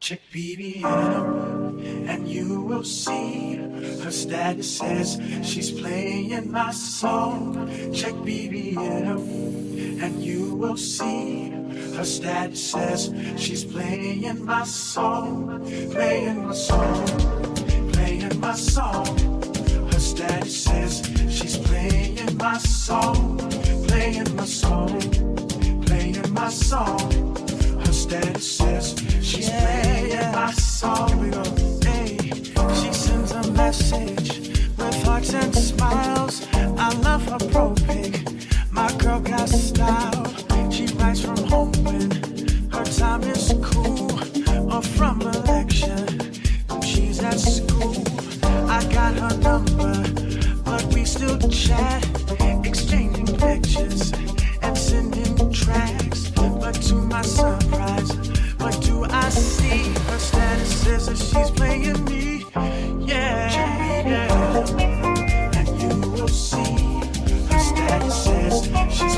Check BBM and you will see her status says she's playing my song. Check BBM and you will see her status says she's playing my song, playing my song, playing my song. Her status says she's playing my song, playing my song, playing my song. Her status says she's playing my song. Hey, she sends a message with hearts and smiles. I love her pro pic. My girl got style. She writes from home when her time is cool, or from election when she's at school. I got her number, but we still chat, exchanging pictures and sending tracks. But to my surprise, what do I see? Her status says that she's playing me. Yeah, yeah. And you will see her status says she's